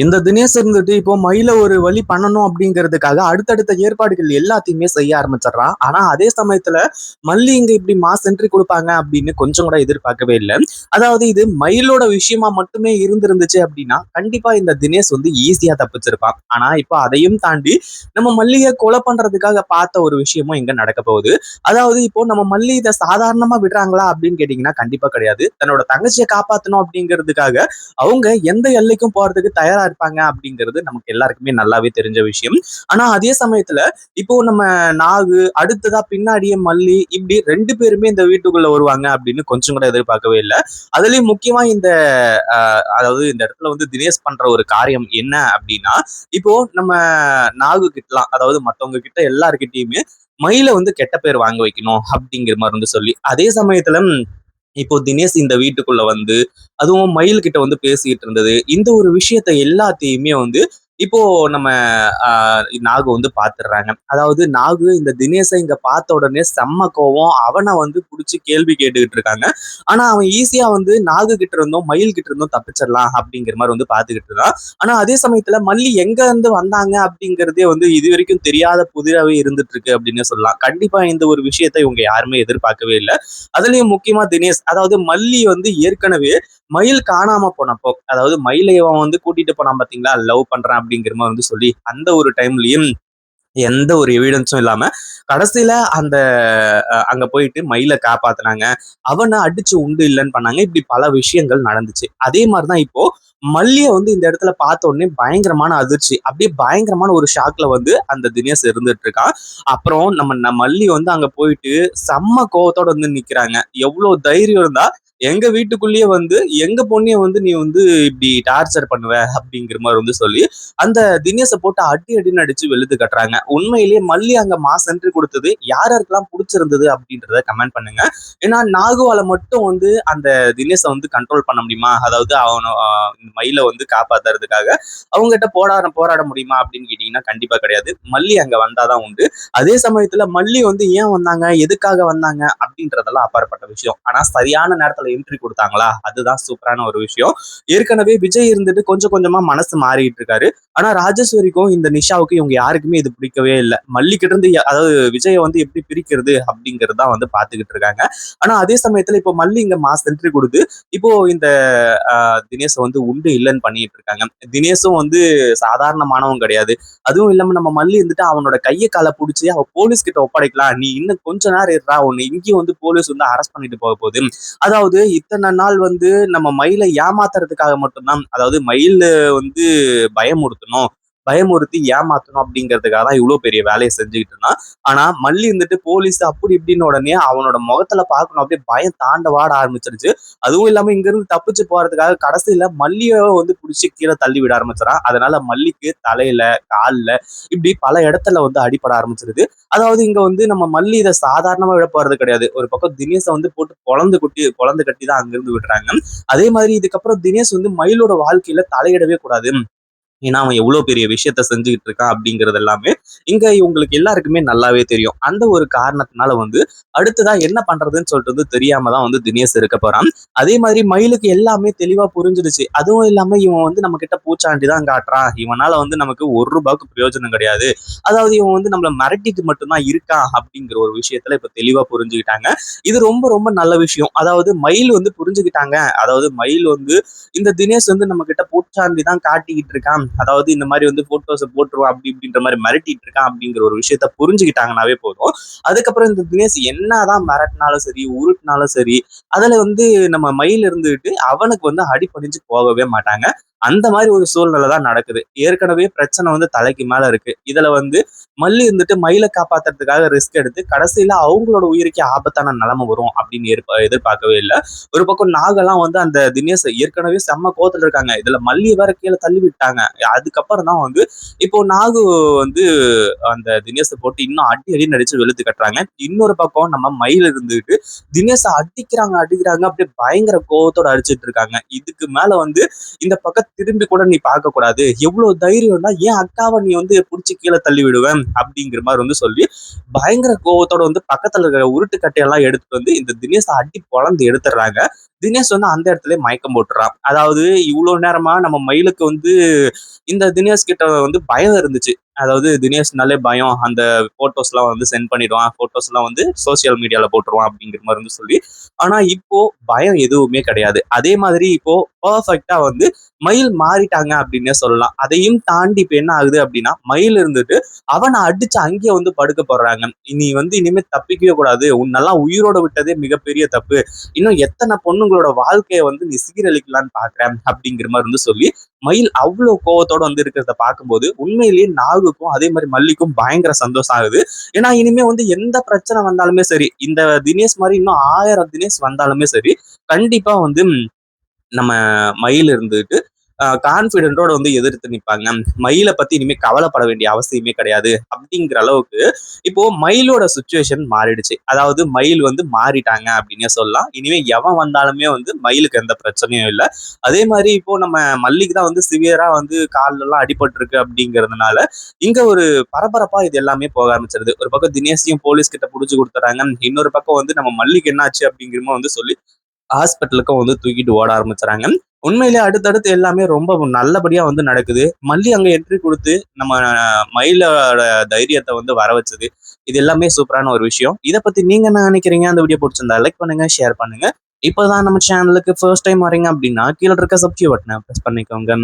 இந்த தினேஷ் இருந்துட்டு இப்போ மயில ஒரு வழி பண்ணணும் அப்படிங்கிறதுக்காக அடுத்தடுத்த ஏற்பாடுகள் எல்லாத்தையுமே செய்ய ஆரம்பிச்சிடுறான். ஆனா அதே சமயத்துல மல்லி இங்க இப்படி மாஸ் என்ட்ரி கொடுப்பாங்க அப்படின்னு கொஞ்சம் கூட எதிர்பார்க்கவே இல்லை. அதாவது இது மயிலோட விஷயமா மட்டுமே இருந்திருந்துச்சு அப்படின்னா கண்டிப்பா இந்த தினேஷ் வந்து ஈஸியா தப்பிச்சிருப்பான். ஆனா இப்போ அதையும் தாண்டி நம்ம மல்லியை கொலை பண்றதுக்காக பார்த்த ஒரு விஷயமும் இங்க நடக்க போகுது. அதாவது இப்போ நம்ம மல்லி இதை சாதாரணமா விடுறாங்களா அப்படின்னு கேட்டீங்கன்னா கண்டிப்பா கிடையாது. தன்னோட தங்கச்சியை காப்பாத்தணும் அப்படிங்கிறதுக்காக அவங்க எந்த எல்லைக்கும் போறதுக்கு தயாரா இருப்பாங்க அப்படிங்கிறது நமக்கு எல்லாருக்குமே நல்லாவே தெரிஞ்ச விஷயம். ஆனா அதே சமயத்துல இப்போ நம்ம நாகு அடுத்ததா பின்னாடியே மல்லி இப்படி ரெண்டு பேருமே இந்த வீட்டுக்குள்ள வருவாங்க அப்படின்னு கொஞ்சம் கூட எதிர்பார்க்கவே இல்லை. அதுலயும் முக்கியமா இந்த அதாவது இந்த இடத்துல வந்து தினேஷ் பண்ற ஒரு காரியம் என்ன அப்படின்னா, இப்போ நம்ம நாகு கிட்டலாம் அதாவது மத்தவங்க கிட்ட எல்லார்கிட்டயுமே மயில வந்து கெட்ட பேர் வாங்க வைக்கணும் அப்படிங்கிற மாதிரி வந்து சொல்லி அதே சமயத்துல இப்போ தினேஷ் இந்த வீட்டுக்குள்ள வந்து அதுவும் மயில் கிட்ட வந்து பேசிட்டு இருந்தது இந்த ஒரு விஷயத்த எல்லாத்தையுமே வந்து இப்போ நம்ம நாகு வந்து பாத்துடுறாங்க. அதாவது நாகு இந்த தினேஷை இங்க பார்த்த உடனே செம்ம கோவம் அவனை வந்து புடிச்சு கேள்வி கேட்டுக்கிட்டு இருக்காங்க. ஆனா அவன் ஈஸியா வந்து நாகு கிட்ட இருந்தும் மயில் கிட்ட இருந்தும் தப்பிச்சிடலாம் அப்படிங்கிற மாதிரி வந்து பாத்துக்கிட்டு இருக்கான். ஆனா அதே சமயத்துல மல்லி எங்க இருந்து வந்தாங்க அப்படிங்கிறதே வந்து இது வரைக்கும் தெரியாத புதிராவே இருந்துட்டு இருக்கு அப்படின்னு சொல்லலாம். கண்டிப்பா இந்த ஒரு விஷயத்தை இவங்க யாருமே எதிர்பார்க்கவே இல்லை. அதுலயும் முக்கியமா தினேஷ் அதாவது மல்லி வந்து ஏற்கனவே மயில் காணாம போனப்போ அதாவது மயிலை இவன் வந்து கூட்டிட்டு போனான் பாத்தீங்களா லவ் பண்றான் அப்படிங்கிற மாதிரி வந்து சொல்லி அந்த ஒரு டைம்லயும் எந்த ஒரு எவிடன்ஸும் இல்லாம கடைசியில அந்த அங்க போயிட்டு மயில காப்பாத்துனாங்க. அவனை அடிச்சு உண்டு இல்லைன்னு பண்ணாங்க. இப்படி பல விஷயங்கள் நடந்துச்சு. அதே மாதிரிதான் இப்போ மல்லிய வந்து இந்த இடத்துல பார்த்த உடனே பயங்கரமான அதிர்ச்சி அப்படியே பயங்கரமான ஒரு ஷாக்ல வந்து அந்த தினேஷ் இருந்துட்டு இருக்கான். அப்புறம் நம்ம மல்லி வந்து அங்க போயிட்டு செம்ம கோவத்தோட வந்து நிக்கிறாங்க. எவ்வளவு தைரியம் இருந்தா எங்க வீட்டுக்குள்ளேயே வந்து எங்க பொண்ணைய வந்து நீ வந்து இப்படி டார்ச்சர் பண்ணுவ அப்படிங்கிற மாதிரி வந்து சொல்லி அந்த தினேஷை போட்டு அடி அடின்னு அடிச்சு வெளுத்து கட்டுறாங்க. உண்மையிலேயே மல்லி அங்க மாஸ் என்ட்ரி கொடுத்தது யார் யாருக்கெல்லாம் பிடிச்சிருந்தது அப்படின்றத கமெண்ட் பண்ணுங்க. ஏன்னா நாகுவால மட்டும் வந்து அந்த தினேஷை வந்து கண்ட்ரோல் பண்ண முடியுமா, அதாவது அவனை மயில வந்து காப்பாத்துறதுக்காக அவங்ககிட்ட போராட முடியுமா அப்படின்னு கேட்டீங்கன்னா கண்டிப்பா கிடையாது. மல்லி அங்க வந்தாதான் உண்டு. அதே சமயத்துல மல்லி வந்து ஏன் வந்தாங்க எதுக்காக வந்தாங்க அப்படின்றதெல்லாம் அப்பாற்பட்ட விஷயம். ஆனா சரியான நேரத்துல என்ட்ரி கொடுத்தாங்களா அதுதான் சூப்பரான ஒரு விஷயம். ஏற்கனவே விஜய் இருந்துட்டு கொஞ்சம் கொஞ்சமா மனசு மாறிட்டு இருக்காரு. ஆனா ராஜேஸ்வரிக்கும் இந்த நிஷாவுக்கும் இவங்க யாருக்குமே இது பிடிக்கவே இல்லை. மல்லிகிட்ட இருந்து அதாவது விஜயை வந்து எப்படி பிரிக்கிறது அப்படிங்கிறது தான் வந்து பாத்துக்கிட்டு இருக்காங்க. ஆனா அதே சமயத்துல இப்போ மல்லி இங்க மாஸ் என்ட்ரி கொடுத்து இப்போ இந்த தினேஷ் வந்து உண்டு இல்லைன்னு பண்ணிட்டு இருக்காங்க. தினேஷும் வந்து சாதாரணமானவன் கிடையாது. அதுவும் இல்லாம நம்ம மல்லி இருந்துட்டு அவனோட கையை காலை பிடிச்சி அவ போலீஸ் கிட்ட ஒப்படைக்கலாம், நீ இன்னும் கொஞ்ச நேரம் இருடா உன்னை இங்கேயும் வந்து போலீஸ் வந்து அரெஸ்ட் பண்ணிட்டு போக போகுது. அதாவது இத்தனை நாள் வந்து நம்ம மயிலை ஏமாத்துறதுக்காக மட்டும்தான் அதாவது மயில் வந்து பயமுறுத்தணும் பயமுறுத்தி ஏமாத்தணும் அப்படிங்கிறதுக்காக தான் இவ்வளவு பெரிய வேலையை செஞ்சுக்கிட்டு இருந்தான். ஆனா மல்லி இருந்துட்டு போலீஸ் அப்படி இப்படின்னு உடனே அவனோட முகத்துல பார்க்கணும் அப்படியே பயம் தாண்டவாட ஆரம்பிச்சிருச்சு. அதுவும் இல்லாம இங்க இருந்து தப்பிச்சு போறதுக்காக கடைசியில மல்லிய வந்து புடிச்சு கீழே தள்ளி விட ஆரம்பிச்சிடான். அதனால மல்லிக்கு தலையில கால்ல இப்படி பல இடத்துல வந்து அடிபட ஆரம்பிச்சிருது. அதாவது இங்க வந்து நம்ம மல்லி இதை சாதாரணமா விட போறது கிடையாது. ஒரு பக்கம் தினேஷை வந்து போட்டு பொழந்து கட்டி தான் அங்கிருந்து விடுறாங்க. அதே மாதிரி இதுக்கப்புறம் தினேஷ் வந்து மயிலோட வாழ்க்கையில தலையிடவே கூடாது. ஏன்னா அவன் எவ்வளவு பெரிய விஷயத்த செஞ்சுக்கிட்டு இருக்கான் அப்படிங்கிறது எல்லாமே இங்க இவங்களுக்கு எல்லாருக்குமே நல்லாவே தெரியும். அந்த ஒரு காரணத்தினால வந்து அடுத்ததா என்ன பண்றதுன்னு சொல்லிட்டு வந்து தெரியாம தான் வந்து தினேஷ் இருக்க போறான். அதே மாதிரி மயிலுக்கு எல்லாமே தெளிவா புரிஞ்சிடுச்சு. அதுவும் இல்லாம இவன் வந்து நம்ம கிட்ட பூச்சாண்டி தான் காட்டுறான், இவனால வந்து நமக்கு ₹1 பிரயோஜனம் கிடையாது, அதாவது இவன் வந்து நம்மள மிரட்டிட்டு மட்டும்தான் இருக்கான் அப்படிங்கிற ஒரு விஷயத்துல இப்ப தெளிவா புரிஞ்சுக்கிட்டாங்க. இது ரொம்ப ரொம்ப நல்ல விஷயம். அதாவது மயில் வந்து புரிஞ்சுக்கிட்டாங்க. அதாவது மயில் வந்து இந்த தினேஷ் வந்து நம்ம கிட்ட பூச்சாண்டி தான் காட்டிக்கிட்டு இருக்கான், அதாவது இந்த மாதிரி வந்து போட்டோஸை போட்டுருவான் அப்படி இப்படின்ற மாதிரி மிரட்டிட்டு இருக்கான் அப்படிங்கிற ஒரு விஷயத்த புரிஞ்சுக்கிட்டாங்கன்னாவே போதும். அதுக்கப்புறம் இந்த தினேஷ் என்னதான் மிரட்டினாலும் சரி உருட்டினாலும் சரி அதுல வந்து நம்ம மயில் இருந்துகிட்டு அவனுக்கு வந்து அடிபடிஞ்சு போகவே மாட்டாங்க. அந்த மாதிரி ஒரு சூழ்நிலை தான் நடக்குது. ஏற்கனவே பிரச்சனை வந்து தலைக்கு மேல இருக்கு. இதுல வந்து மல்லி இருந்துட்டு மயிலை காப்பாத்துறதுக்காக ரிஸ்க் எடுத்து கடைசியில அவங்களோட உயிருக்கே ஆபத்தான நிலைமை வரும் அப்படின்னு எதிர்பார்க்கவே இல்லை. ஒரு பக்கம் நாகெல்லாம் வந்து அந்த தினேஷ் ஏற்கனவே செம்ம கோவத்துல இருக்காங்க, இதுல மல்லி வேற கீழே தள்ளி விட்டாங்க. அதுக்கப்புறம் தான் வந்து இப்போ நாகு வந்து அந்த தினேஷை போட்டு இன்னும் அடி அடி நடிச்சு வெளுத்து கட்டுறாங்க. இன்னொரு பக்கம் நம்ம மயில் இருந்துட்டு தினேஷை அடிக்கிறாங்க அப்படியே பயங்கர கோவத்தோட அடிச்சிட்டு இருக்காங்க. இதுக்கு மேல வந்து இந்த பக்கம் திரும்பி கூட நீ பார்க்க கூடாது, எவ்வளவு தைரியம் தான் ஏன் அக்காவை நீ வந்து பிடிச்சி கீழே தள்ளி விடுவேன் அப்படிங்கிற மாதிரி வந்து சொல்லி பயங்கர கோவத்தோட வந்து பக்கத்துல இருக்கிற உருட்டு கட்டையெல்லாம் எடுத்துட்டு வந்து இந்த தினேஷை அடி பொழந்து எடுத்துடுறாங்க. தினேஷ் வந்து அந்த இடத்துல மயக்கம் போட்டுறான். அதாவது இவ்வளவு நேரமா நம்ம மயிலுக்கு வந்து இந்த தினேஷ் கிட்ட வந்து பயம் இருந்துச்சு. அதாவது தினேஷ்னாலே பயம். அந்த போட்டோஸ் எல்லாம் வந்து சென்ட் பண்ணிடுவான், போட்டோஸ் எல்லாம் வந்து சோசியல் மீடியால போட்டுருவான் அப்படிங்கிற மாதிரி வந்து சொல்லி. ஆனா இப்போ பயம் எதுவுமே கிடையாது. அதே மாதிரி இப்போ பெர்ஃபெக்ட்டா வந்து மயில் மாறிட்டாங்க அப்படின்னே சொல்லலாம். அதையும் தாண்டி இப்ப என்ன ஆகுது அப்படின்னா, மயில் இருந்துட்டு அவனை அடிச்சு அங்கேயே வந்து படுக்க போடுறாங்க. நீ வந்து இனிமே தப்பிக்கவே கூடாது, உன்னெல்லாம் உயிரோட விட்டதே மிகப்பெரிய தப்பு, இன்னும் எத்தனை பொண்ணுங்களோட வாழ்க்கையை வந்து நீ சீரழிக்கலான்னு பாக்குற அப்படிங்கிற மாதிரி வந்து சொல்லி மயில் அவ்வளவு கோவத்தோட வந்து இருக்கிறத பார்க்கும்போது உண்மையிலேயே நாகுக்கும் அதே மாதிரி மல்லிக்கும் பயங்கர சந்தோஷம் ஆகுது. ஏன்னா இனிமே வந்து எந்த பிரச்சனை வந்தாலுமே சரி, இந்த தினேஷ் மாதிரி இன்னும் 1000 தினேஷ் வந்தாலுமே சரி, கண்டிப்பா வந்து நம்ம மயில் இருந்துட்டு கான்பிடென்டோட வந்து எதிர்த்து நிற்பாங்க. மயிலை பத்தி இனிமே கவலைப்பட வேண்டிய அவசியமே கிடையாது அப்படிங்கிற அளவுக்கு இப்போ மயிலோட சுச்சுவேஷன் மாறிடுச்சு. அதாவது மயில் வந்து மாறிட்டாங்க அப்படின்னே சொல்லலாம். இனிமே எவன் வந்தாலுமே வந்து மயிலுக்கு எந்த பிரச்சனையும் இல்லை. அதே மாதிரி இப்போ நம்ம மல்லிக்கு தான் வந்து சிவியரா வந்து கால்ல எல்லாம் அடிபட்டு இருக்கு அப்படிங்கிறதுனால இங்க ஒரு பரபரப்பா இது எல்லாமே போக ஆரம்பிச்சிருது. ஒரு பக்கம் தினேஷையும் போலீஸ் கிட்ட புடிச்சு கொடுத்துறாங்க, இன்னொரு பக்கம் வந்து நம்ம மல்லிக்கு என்னாச்சு அப்படிங்கிறமோ வந்து சொல்லி ஹாஸ்பிட்டலுக்கும் வந்து தூக்கிட்டு ஓட ஆரம்பிச்சுறாங்க. உண்மையிலே அடுத்தடுத்து எல்லாமே ரொம்ப நல்லபடியா வந்து நடக்குது. மல்லி அங்க என்ட்ரி குடுத்து, நம்ம மயிலோட தைரியத்த வந்து வர வச்சது. இது எல்லாமே சூப்பரான ஒரு விஷயம். இத பத்தி நீங்க என்ன நினைக்கிறீங்க? அந்த வீடியோ புடிச்சிருந்தா லைக் பண்ணுங்க, ஷேர் பண்ணுங்க. இப்பதான் நம்ம சேனலுக்கு ஃபர்ஸ்ட் டைம் வரீங்க அப்படின்னா, கீழ இருக்க சப்ஸ்கிரைப் பட்டன பிரஸ் பண்ணிக்கோங்க.